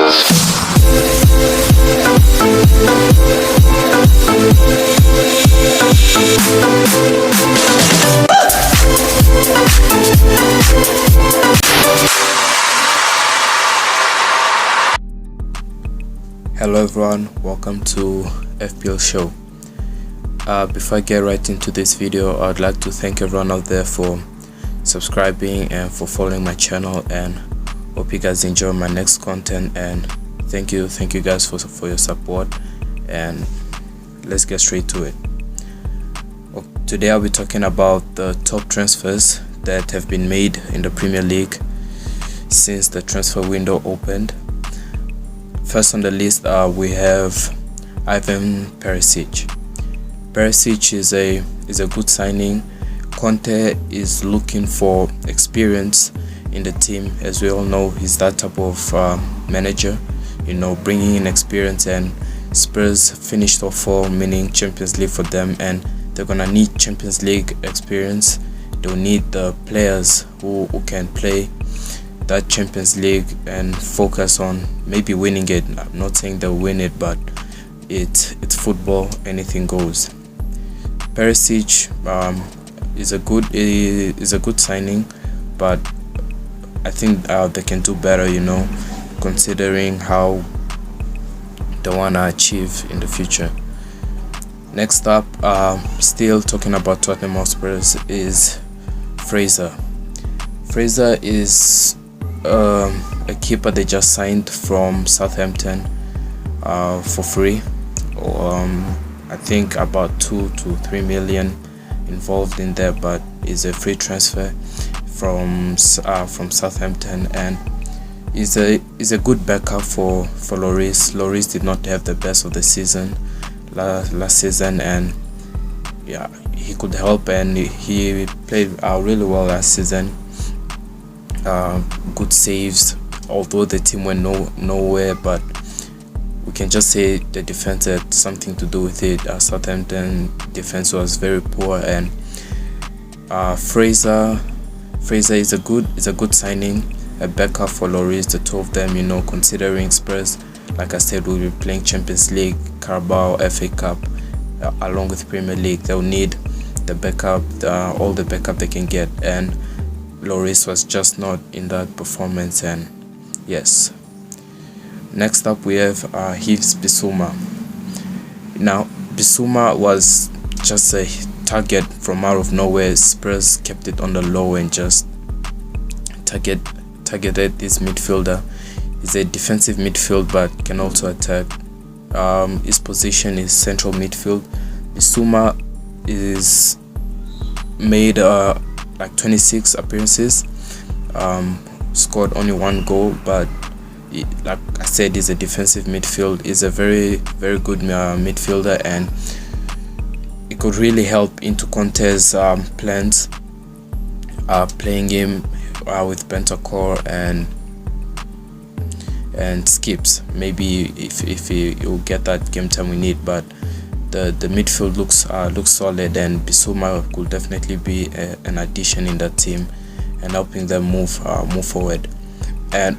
Hello everyone, welcome to FPL show. Before I get right into this video, I'd like to thank everyone out there for subscribing and for following my channel, and hope you guys enjoy my next content. And thank you guys for your support, and let's get straight to it. Today I'll be talking about the top transfers that have been made in the Premier League since the transfer window opened. First on the list we have Ivan Perisic. Perisic is a good signing. Conte is looking for experience in the team. As we all know, he's that type of manager, bringing in experience, and Spurs finished top 4, meaning Champions League for them, and they're gonna need Champions League experience. They'll need the players who can play that Champions League and focus on maybe winning it. I'm not saying they'll win it, but it's football, anything goes. Perisic is a good signing, but I think they can do better, considering how they wanna achieve in the future. Next up, still talking about Tottenham Hotspur, is Fraser. Fraser is a keeper they just signed from Southampton for free. I think about 2 to 3 million involved in there, but it's a free transfer from Southampton, and is a good backup for Lloris. Lloris did not have the best of the season last season, and yeah, he could help, and he played really well last season. Good saves, although the team went nowhere, but we can just say the defense had something to do with it. Southampton defense was very poor, and Fraser is a good signing, a backup for Lloris, the two of them. Considering Spurs, like I said, will be playing Champions League, Carabao, FA Cup, along with Premier League. They'll need the backup, all the backup they can get, and Lloris was just not in that performance. And yes, next up we have Yves Bissouma. Now Bissouma was just a target from out of nowhere. Spurs kept it on the low and just targeted this midfielder. He's a defensive midfield but can also attack. His position is central midfield. Bissouma is made like 26 appearances, scored only 1 goal, but like I said, he's a defensive midfield. He's a very good midfielder, and it could really help into Conte's plans, playing him with Bentancur and Skips. Maybe if he'll get that game time we need, but the midfield looks solid, and Bissouma could definitely be an addition in that team and helping them move forward. And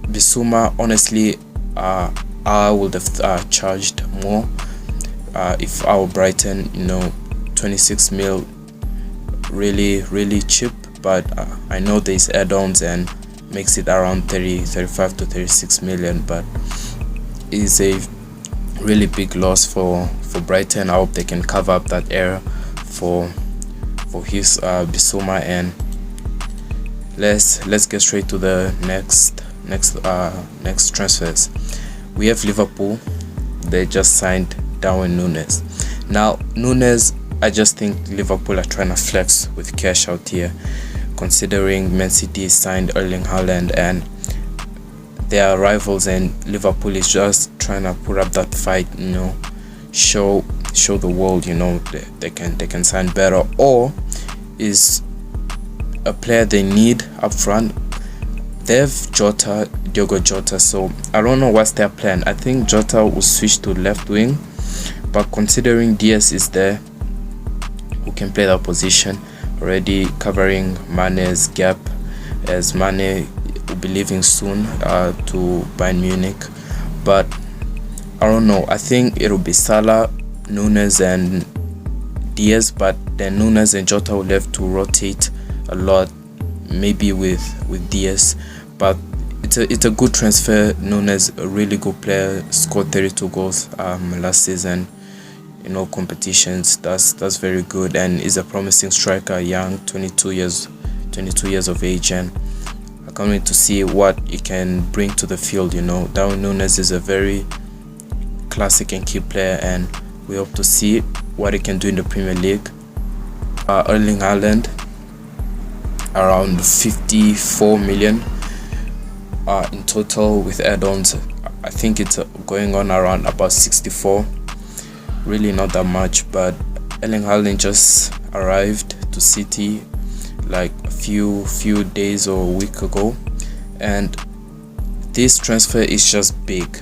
Bissouma, honestly, I would have charged more if I were Brighton. 26 mil, really cheap, but I know there's add-ons and makes it around 35 to 36 million, but is a really big loss for Brighton. I hope they can cover up that error for his Bissouma. And let's get straight to the next transfers. We have Liverpool. They just signed Darwin Núñez. Now Núñez, I just think Liverpool are trying to flex with cash out here, considering Man City signed Erling Haaland and they are rivals, and Liverpool is just trying to put up that fight, show the world, they can sign better, or is a player they need up front. They have Diogo Jota, so I don't know what's their plan. I think Jota will switch to left wing, but considering Diaz is there who can play that position, already covering Mane's gap, as Mane will be leaving soon to Bayern Munich, but I don't know. I think it'll be Salah, Nunes and Diaz, but then Nunes and Jota will have to rotate a lot, maybe with Diaz. But it's a good transfer. Nunes, a really good player, scored 32 goals last season in all competitions. That's very good, and is a promising striker, young, 22 years of age, and I can't wait to see what he can bring to the field. Darwin Nunes is a very classic and key player, and we hope to see what he can do in the Premier League. Erling Haaland, around 54 million in total with add-ons. I think it's going on around about 64. Really not that much, but Erling Haaland just arrived to City like a few days or a week ago, and this transfer is just big.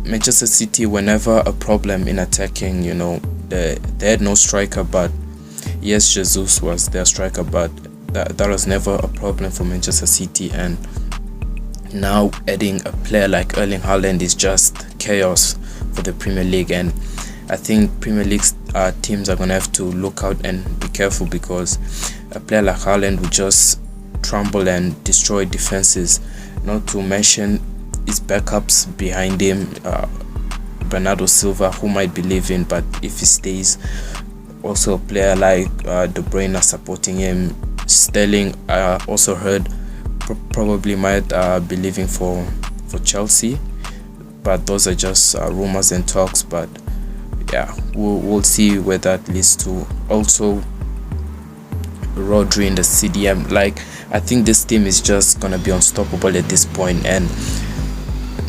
Manchester City, whenever a problem in attacking, they had no striker, but yes, Jesus was their striker, but that was never a problem for Manchester City. And now adding a player like Erling Haaland is just chaos for the Premier League, and I think Premier League teams are gonna have to look out and be careful, because a player like Haaland would just trample and destroy defenses. Not to mention his backups behind him, Bernardo Silva, who might be leaving, but if he stays, also a player like De Bruyne supporting him. Sterling, also heard probably might be leaving for Chelsea, but those are just rumors and talks. But yeah, we'll see where that leads to. Also, Rodri in the CDM. I think this team is just gonna be unstoppable at this point, and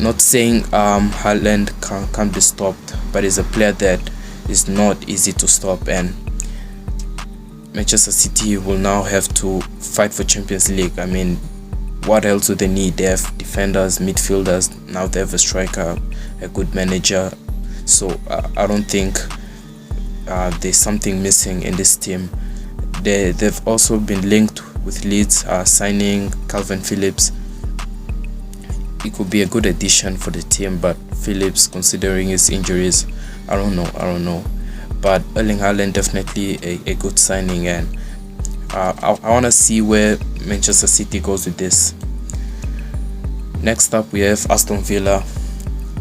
not saying Haaland can't be stopped, but he's a player that is not easy to stop, and Manchester City will now have to fight for Champions League. I mean, what else do they need? They have defenders, midfielders, now they have a striker, a good manager. So I don't think there's something missing in this team. They've also been linked with Leeds signing Calvin Phillips. It could be a good addition for the team, but Phillips, considering his injuries, I don't know. But Erling Haaland, definitely a good signing, and I want to see where Manchester City goes with this. Next up, we have Aston Villa.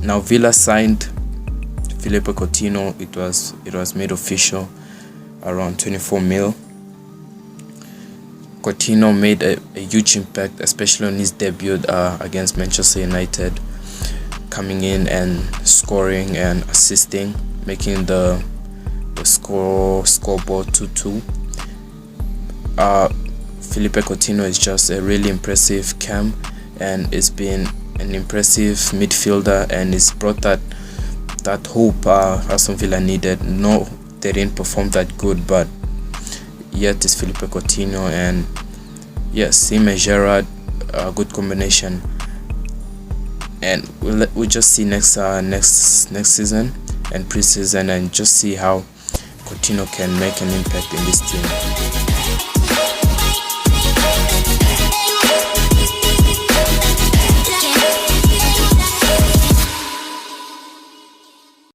Now, Villa signed Philippe Coutinho. It was made official around 24 mil. Coutinho made a huge impact, especially on his debut against Manchester United, coming in and scoring and assisting, making the scoreboard 2-2. Philippe Coutinho is just a really impressive cam, and it's been an impressive midfielder, and it's brought that hope Aston Villa needed. No, they didn't perform that good, but yet it's Philippe Coutinho, and yes, him and Gerrard, a good combination. And we'll just see next season and pre-season, and just see how Coutinho can make an impact in this team.